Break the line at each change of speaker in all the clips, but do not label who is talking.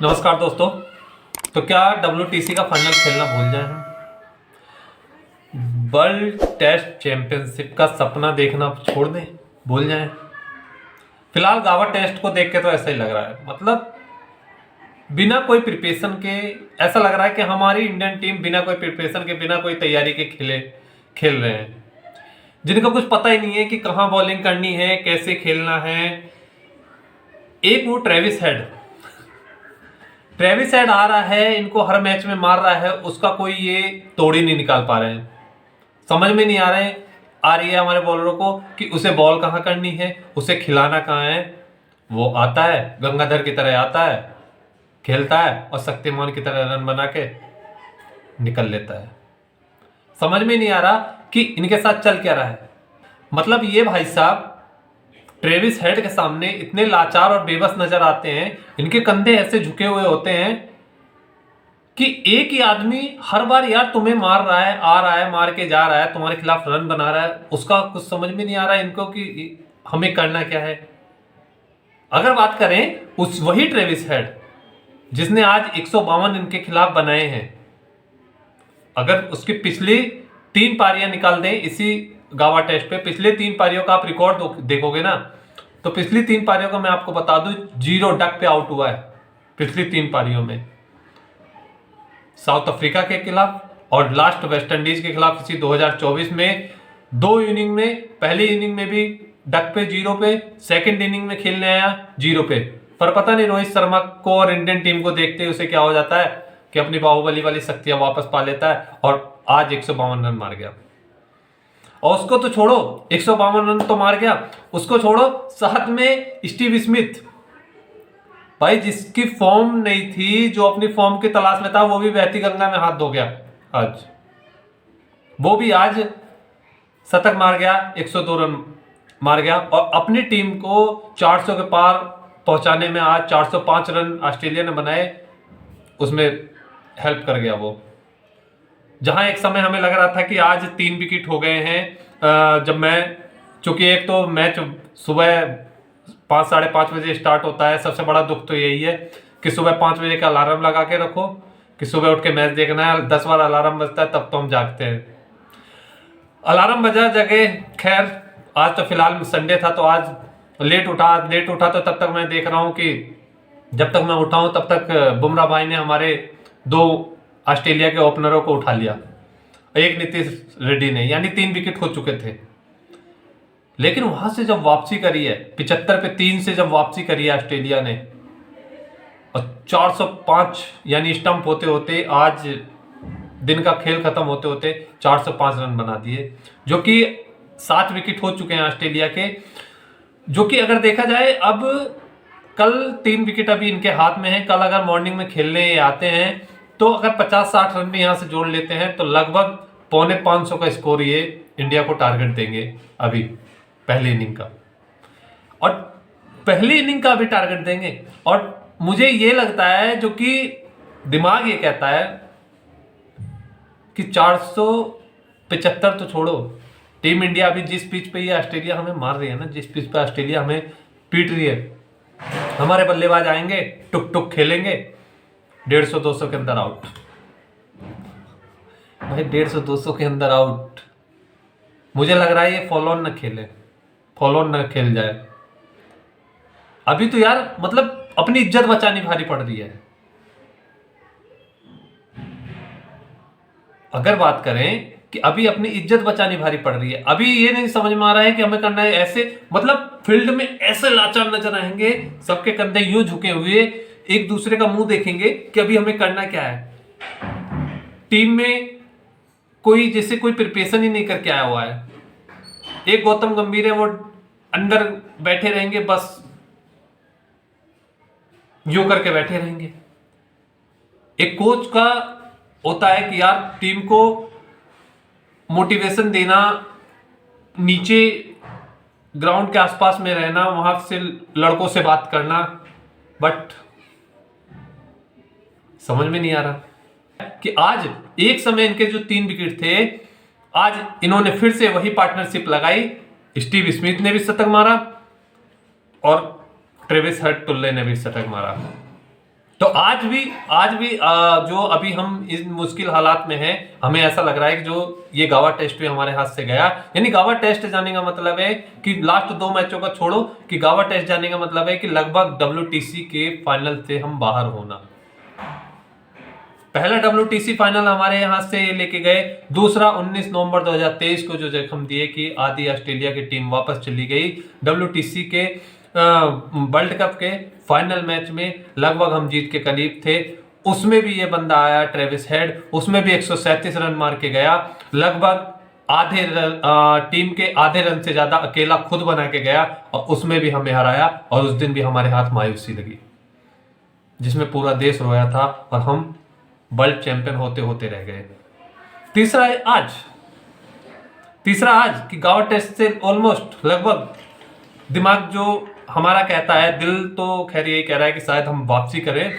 नमस्कार दोस्तों। तो क्या WTC का फाइनल खेलना भूल जाए हम? वर्ल्ड टेस्ट चैंपियनशिप का सपना देखना छोड़ दें, भूल जाएं? फिलहाल गावा टेस्ट को देख के तो ऐसा ही लग रहा है, मतलब बिना कोई प्रिपरेशन के ऐसा लग रहा है कि हमारी इंडियन टीम बिना कोई प्रिपरेशन के, बिना कोई तैयारी के खेल रहे हैं, जिनका कुछ पता ही नहीं है कि कहाँ बॉलिंग करनी है, कैसे खेलना है। एक वो ट्रेविस हेड आ रहा है, इनको हर मैच में मार रहा है, उसका कोई ये तोड़ ही नहीं निकाल पा रहे हैं। समझ में नहीं आ रही है हमारे बॉलरों को कि उसे बॉल कहाँ करनी है, उसे खिलाना कहाँ है। वो आता है, गंगाधर की तरह आता है, खेलता है और शक्तिमान की तरह रन बना के निकल लेता है। समझ में नहीं आ रहा कि इनके साथ चल क्या रहा है। मतलब ये भाई साहब ट्रेविस हेड के सामने इतने लाचार और बेबस नजर आते हैं, इनके कंधे ऐसे झुके हुए होते हैं कि एक ही आदमी हर बार यार तुम्हें मार रहा है, आ रहा है, मार के जा रहा है, तुम्हारे खिलाफ रन बना रहा है, उसका कुछ समझ में नहीं आ रहा है इनको कि हमें करना क्या है। अगर बात करें उस वही ट्रेविस हेड जिसने आज 152 इनके खिलाफ बनाए हैं, अगर उसकी पिछली 3 पारियां निकाल दें, इसी गावा टेस्ट पे पिछले 3 पारियों का आप रिकॉर्ड देखोगे ना, तो पिछली 3 पारियों का मैं आपको बता दूं 0 डक पे आउट हुआ है पिछली 3 पारियों में। साउथ अफ्रीका के खिलाफ और लास्ट वेस्ट इंडीज के खिलाफ इसी 2024 में 2 इनिंग में, पहली इनिंग में भी डक पे 0 पे, सेकंड इनिंग में खेलने आया 0 पे। पर पता नहीं रोहित शर्मा को और इंडियन टीम को देखते उसे क्या हो जाता है कि अपनी बाहुबली वाली शक्तियां वापस पा लेता है और आज 152 रन मार गया। और उसको तो छोड़ो, 152 रन तो मार गया, उसको छोड़ो, साथ में स्टीव स्मिथ भाई जिसकी फॉर्म नहीं थी, जो अपनी फॉर्म की तलाश में था, वो भी बहती गंगा में हाथ धो गया आज। वो भी आज शतक मार गया, 102 रन मार गया और अपनी टीम को 400 के पार पहुंचाने में आज 405 रन ऑस्ट्रेलिया ने बनाए, उसमें हेल्प कर गया वो। जहां एक समय हमें लग रहा था कि आज 3 विकेट हो गए हैं, जब मैं, चूंकि एक तो मैच सुबह 5 साढ़े 5 बजे स्टार्ट होता है, सबसे बड़ा दुख तो यही है कि सुबह 5 बजे का अलार्म लगा के रखो कि सुबह उठ के मैच देखना है। 10 बार अलार्म बजता है तब तो हम जागते हैं। अलार्म बजा, जगे, खैर आज तो फिलहाल संडे था तो आज लेट उठा तो तब तक मैं देख रहा हूं कि जब तक मैं उठा हूं तब तक बुमराह भाई ने हमारे 2 ऑस्ट्रेलिया के ओपनरों को उठा लिया, एक नीतीश रेड्डी ने, यानी 3 विकेट हो चुके थे। लेकिन वहां से जब वापसी करी है, 75 पे 3 से जब वापसी करी है ऑस्ट्रेलिया ने, और 405 यानी स्टंप होते होते आज दिन का खेल खत्म होते होते 405 रन बना दिए, जो कि 7 विकेट हो चुके हैं ऑस्ट्रेलिया के। जो कि अगर देखा जाए, अब कल 3 विकेट अभी इनके हाथ में है। कल अगर मॉर्निंग में खेलने आते हैं तो अगर 50-60 रन भी यहां से जोड़ लेते हैं तो लगभग 450 का स्कोर ये इंडिया को टारगेट देंगे अभी पहली इनिंग का, और पहली इनिंग का भी टारगेट देंगे। और मुझे ये लगता है, जो कि दिमाग ये कहता है कि 475 तो छोड़ो, टीम इंडिया अभी जिस पिच पे ये ऑस्ट्रेलिया हमें मार रही है ना, जिस पिच पे ऑस्ट्रेलिया हमें पीट रही है, हमारे बल्लेबाज आएंगे, टुक टुक खेलेंगे, 150-200 के अंदर आउट। भाई 150-200 के अंदर आउट, मुझे लग रहा है ये फॉलो ऑन न खेल जाए। अभी तो यार मतलब अपनी इज्जत बचानी भारी पड़ रही है। अगर बात करें कि अभी अपनी इज्जत बचानी भारी पड़ रही है, अभी ये नहीं समझ में आ रहा है कि हमें करना है ऐसे, मतलब फील्ड में ऐसे लाचार नजर आएंगे, सबके कंधे यूं झुके हुए, एक दूसरे का मुंह देखेंगे कि अभी हमें करना क्या है। टीम में कोई जैसे कोई प्रिपरेशन ही नहीं करके आया हुआ है। एक गौतम गंभीर है, वो अंदर बैठे रहेंगे, बस यूं करके बैठे रहेंगे। एक कोच का होता है कि यार टीम को मोटिवेशन देना, नीचे ग्राउंड के आसपास में रहना, वहां से लड़कों से बात करना, बट समझ में नहीं आ रहा कि आज एक समय इनके जो 3 विकेट थे, आज इन्होंने फिर से वही पार्टनरशिप लगाई। स्टीव स्मिथ ने भी शतक मारा और ट्रेविस हेड टुल्ले ने भी शतक मारा। तो आज भी जो अभी हम इस मुश्किल हालात में हैं, हमें ऐसा लग रहा है कि जो ये गावा टेस्ट भी हमारे हाथ से गया, यानी गावा टेस्ट जाने का मतलब है कि लास्ट 2 मैचों का छोड़ो, कि गावा टेस्ट जाने का मतलब है कि लगभग WTC के फाइनल से हम बाहर होना। पहला WTC फाइनल हमारे यहाँ से लेके गए, दूसरा 19 नवंबर 2023 को जो जख्म दिए कि आधी ऑस्ट्रेलिया की टीम वापस चली गई। WTC के वर्ल्ड कप के फाइनल मैच में लगभग हम जीत के करीब थे, उसमें भी ये बंदा आया ट्रेविस हेड, उसमें भी 137 रन मार के गया, लगभग आधे टीम के आधे रन से ज्यादा अकेला खुद बना के गया, और उसमें भी हमें हराया। और उस दिन भी हमारे हाथ मायूसी लगी, जिसमें पूरा देश रोया था और हम वर्ल्ड चैंपियन होते होते रह गए। तीसरा आज कि गावा टेस्ट से ऑलमोस्ट लगभग दिमाग जो हमारा कहता है, दिल तो खैर यही कह रहा है कि शायद हम वापसी करें,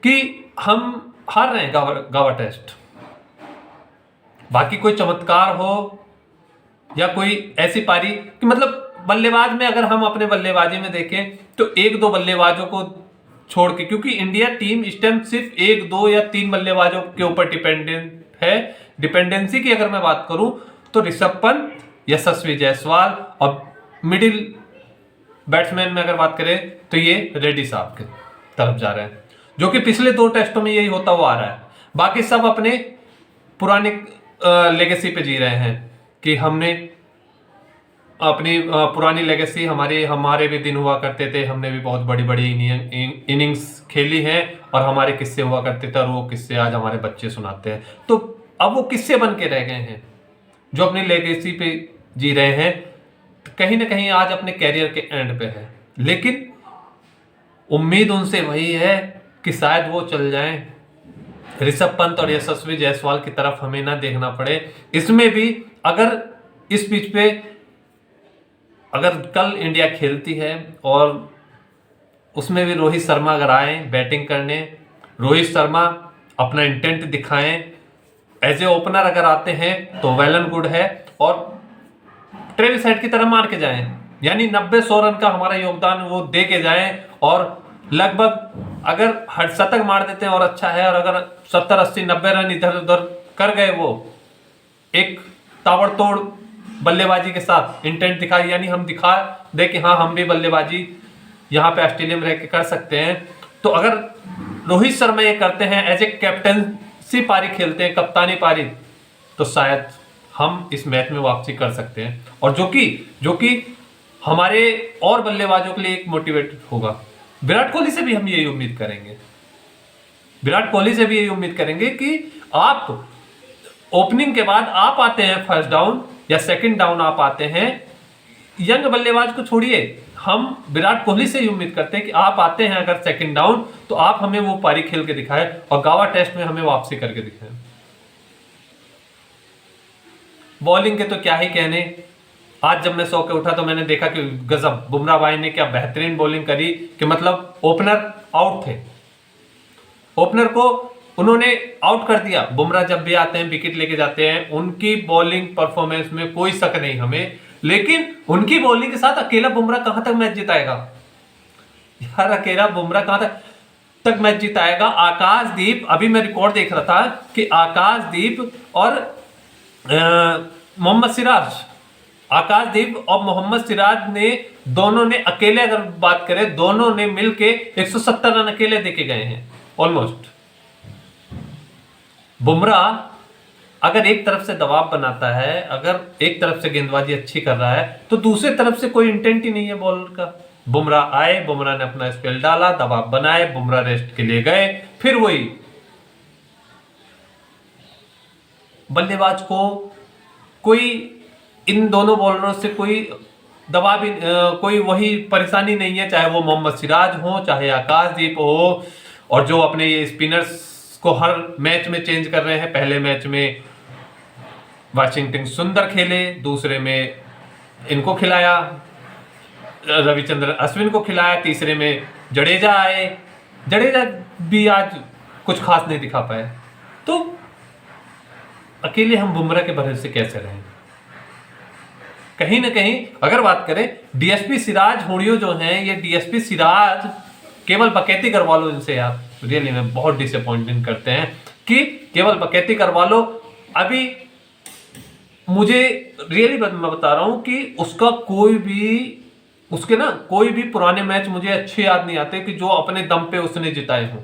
कि हम हार रहे हैं गावा टेस्ट। बाकी कोई चमत्कार हो या कोई ऐसी पारी कि मतलब बल्लेबाज में अगर हम अपने बल्लेबाजी में देखें तो 1-2 बल्लेबाजों को छोड़ के, क्योंकि इंडिया टीम इस टाइम सिर्फ 1-2 या 3 बल्लेबाजों के ऊपर डिपेंडेंट है। डिपेंडेंसी की अगर मैं बात करूं तो ऋषभ पंत, यशस्वी जायसवाल, और मिडिल बैट्समैन में अगर बात करें तो ये रेड्डी साहब के तरफ जा रहे हैं, जो कि पिछले 2 टेस्टों में यही होता हुआ आ रहा है। बाकी सब अपने पुराने लेगेसी पे जी रहे हैं कि हमने अपनी पुरानी लेगेसी, हमारे भी दिन हुआ करते थे, हमने भी बहुत बड़ी बड़ी इनिंग्स खेली हैं और हमारे किस्से हुआ करते थे, और वो किस्से आज हमारे बच्चे सुनाते हैं। तो अब वो किस्से बन के रह गए हैं जो अपनी लेगेसी पे जी रहे हैं, कहीं ना कहीं आज अपने कैरियर के एंड पे है। लेकिन उम्मीद उनसे वही है कि शायद वो चल जाएं, ऋषभ पंत और यशस्वी जायसवाल की तरफ हमें ना देखना पड़े। इसमें भी अगर इस पिच पे अगर कल इंडिया खेलती है और उसमें भी रोहित शर्मा अगर आए बैटिंग करने, रोहित शर्मा अपना इंटेंट दिखाएं, एज ए ओपनर अगर आते हैं तो वेल एंड गुड है, और ट्रेविस हेड की तरह मार के जाएं, यानी 90-100 रन का हमारा योगदान वो दे के जाएं, और लगभग अगर हर शतक मार देते हैं और अच्छा है, और अगर 70-80-90 रन इधर उधर कर गए, वो एक ताबड़तोड़ बल्लेबाजी के साथ इंटेंट दिखाई, यानी हम दिखा दे कि हाँ हम भी बल्लेबाजी यहाँ पे ऑस्ट्रेलिया में रह के कर सकते हैं। तो अगर रोहित शर्मा ये करते हैं, एज ए कैप्टनसी पारी खेलते हैं, कप्तानी पारी, तो शायद हम इस मैच में वापसी कर सकते हैं, और जो कि हमारे और बल्लेबाजों के लिए एक मोटिवेट होगा। विराट कोहली से भी हम यही उम्मीद करेंगे कि आप ओपनिंग के बाद आप आते हैं फर्स्ट डाउन या सेकंड डाउन, आप आते हैं, यंग बल्लेबाज को छोड़िए, हम विराट कोहली से ही उम्मीद करते हैं कि आप आते हैं अगर सेकंड डाउन, तो आप हमें वो पारी खेल के दिखाएं और गावा टेस्ट में हमें वापसी करके दिखाएं। बॉलिंग के तो क्या ही कहने, आज जब मैं सो के उठा तो मैंने देखा कि गजब, बुमराह भाई ने क्या बेहतरीन बॉलिंग करी, कि मतलब ओपनर आउट थे, ओपनर को उन्होंने आउट कर दिया। बुमराह जब भी आते हैं विकेट लेके जाते हैं, उनकी बॉलिंग परफॉर्मेंस में कोई शक नहीं हमें, लेकिन उनकी बॉलिंग के साथ अकेला बुमराह कहां तक मैच जिताएगा यार, अकेला बुमराह कहां तक मैच जिताएगा। आकाशदीप, अभी मैं रिकॉर्ड देख रहा था कि आकाशदीप और मोहम्मद सिराज ने दोनों ने अकेले, अगर बात करें, दोनों ने मिलके 170 रन अकेले देके गए हैं ऑलमोस्ट। बुमराह अगर एक तरफ से दबाव बनाता है, अगर एक तरफ से गेंदबाजी अच्छी कर रहा है, तो दूसरी तरफ से कोई इंटेंट ही नहीं है बॉलर का। बुमराह आए, बुमराह ने अपना स्पेल डाला, दबाव बनाए, बुमराह रेस्ट के लिए गए, फिर वही बल्लेबाज को कोई इन दोनों बॉलरों से कोई दबाव, कोई वही परेशानी नहीं है, चाहे वो मोहम्मद सिराज हो, चाहे आकाशदीप हो, और जो अपने ये स्पिनर्स को हर मैच में चेंज कर रहे हैं। पहले मैच में वाशिंगटन सुंदर खेले, दूसरे में इनको खिलाया, रविचंद्रन अश्विन को खिलाया, तीसरे में जडेजा आए, जडेजा भी आज कुछ खास नहीं दिखा पाए। तो अकेले हम बुमराह के भरोसे कैसे रहें? कहीं ना कहीं अगर बात करें, डीएसपी सिराज होड़ियो जो हैं, ये डीएसपी सिराज केवल बकैती करवा लो इनसे यार, रियली में बहुत डिसअपॉइंटिंग करते हैं कि केवल बकैती करवा लो। अभी मुझे रियली मैं बता रहा हूं कि उसके ना कोई भी पुराने मैच मुझे अच्छे याद नहीं आते कि जो अपने दम पे उसने जिताए हो,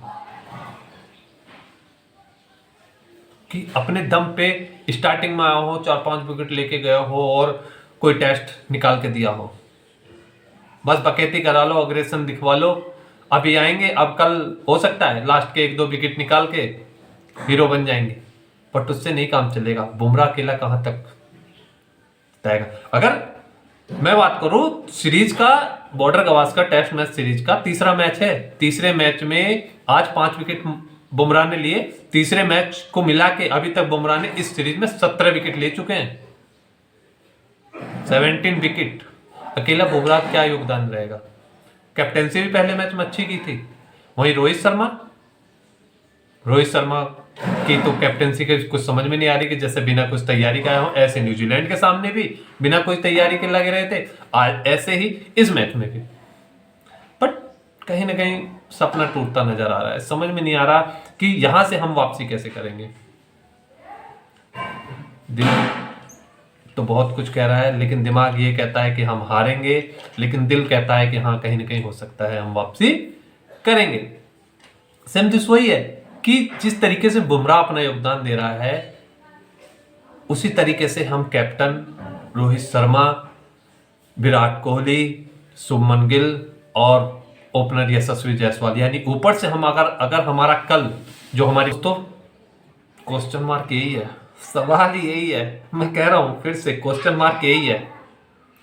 कि अपने दम पे स्टार्टिंग में आया हो, 4-5 विकेट लेके गया हो और कोई टेस्ट निकाल के दिया हो। बस बकैती करा लो, अग्रेशन दिखवा लो, अभी आएंगे, अब कल हो सकता है लास्ट के 1-2 विकेट निकाल के हीरो बन जाएंगे, बट उससे नहीं काम चलेगा। बुमराह अकेला कहां तक जाएगा? अगर मैं बात करूं सीरीज का, Border Gavaskar test match series का तीसरा मैच है, तीसरे मैच में आज 5 विकेट बुमराह ने लिए। तीसरे मैच को मिला के अभी तक बुमराह ने इस सीरीज में 17 विकेट ले चुके हैं, 17 विकेट। अकेला बुमराह क्या योगदान रहेगा? कैप्टेंसी भी पहले मैच में अच्छी की थी। वहीं रोहित शर्मा की तो कैप्टेंसी के कुछ समझ में नहीं आ रही कि जैसे बिना कुछ तैयारी का आए हो, ऐसे न्यूजीलैंड के सामने भी बिना कोई तैयारी के लगे रहे थे, आज ऐसे ही इस मैच में भी। बट कहीं ना कहीं सपना टूटता नजर आ रहा है। समझ में नहीं आ रहा कि यहां से हम वापसी कैसे करेंगे। दिल तो बहुत कुछ कह रहा है, लेकिन दिमाग ये कहता है कि हम हारेंगे, लेकिन दिल कहता है कि हाँ कहीं ना कहीं हो सकता है हम वापसी करेंगे। सेम चीज वही है कि जिस तरीके से बुमराह अपना योगदान दे रहा है, उसी तरीके से हम कैप्टन रोहित शर्मा, विराट कोहली, शुभमन गिल और ओपनर यशस्वी जायसवाल, यानी ऊपर से हम अगर हमारा कल जो हमारी, तो क्वेश्चन मार्क यही है, सवाल ही यही है। मैं कह रहा हूं फिर से, क्वेश्चन मार्क यही है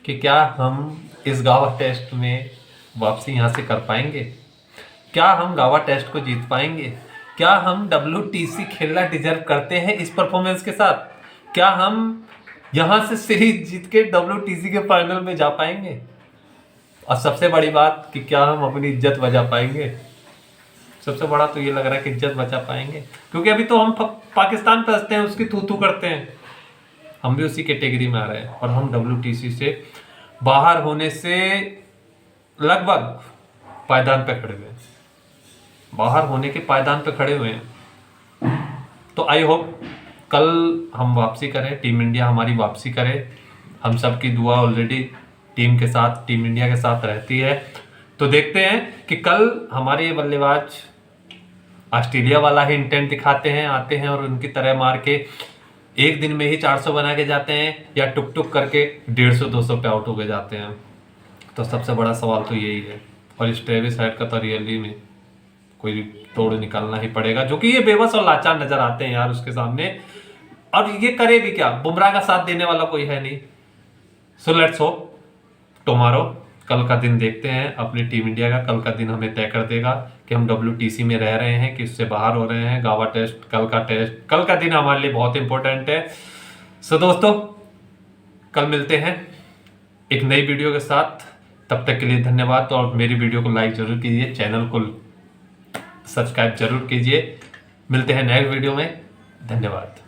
कि क्या हम इस गावा टेस्ट में वापसी यहां से कर पाएंगे? क्या हम गावा टेस्ट को जीत पाएंगे? क्या हम WTC खेलना डिजर्व करते हैं इस परफॉर्मेंस के साथ? क्या हम यहां से सीरीज जीत के WTC के फाइनल में जा पाएंगे? और सबसे बड़ी बात कि क्या हम अपनी इज्जत बचा पाएंगे? सबसे बड़ा तो ये लग रहा है कि इज्जत बचा पाएंगे, क्योंकि अभी तो हम पाकिस्तान पे हंसते हैं, उसकी तू करते हैं, हम भी उसी कैटेगरी में आ रहे हैं। और हम WTC से बाहर होने से लगभग पायदान पे खड़े हुए हैं, बाहर होने के पायदान पे खड़े हुए हैं। तो आई होप कल हम वापसी करें, टीम इंडिया हमारी वापसी करे। हम सबकी दुआ ऑलरेडी टीम के साथ, टीम इंडिया के साथ रहती है। तो देखते हैं कि कल हमारे ये बल्लेबाज ऑस्ट्रेलिया वाला ही इंटेंट दिखाते हैं, आते हैं और उनकी तरह मार के एक दिन में ही 400 बना के जाते हैं, या टुक टुक करके 150-200 पे आउट हो गए जाते हैं। तो सबसे बड़ा सवाल तो यही है। और इस ट्रेविस हेड का तो रियली में कोई तोड़ निकालना ही पड़ेगा, जो कि ये बेबस और लाचार नजर आते हैं यार उसके सामने। और ये करे भी क्या? बुमराह का साथ देने वाला कोई है नहीं। सो लेट्स होप टुमारो, कल का दिन देखते हैं अपनी टीम इंडिया का। कल का दिन हमें तय कर देगा कि हम WTC में रह रहे हैं कि उससे बाहर हो रहे हैं। गावा टेस्ट, कल का दिन हमारे लिए बहुत इंपॉर्टेंट है। सो दोस्तों, कल मिलते हैं एक नई वीडियो के साथ। तब तक के लिए धन्यवाद, और मेरी वीडियो को लाइक जरूर कीजिए, चैनल को सब्सक्राइब जरूर कीजिए। मिलते हैं नए वीडियो में। धन्यवाद।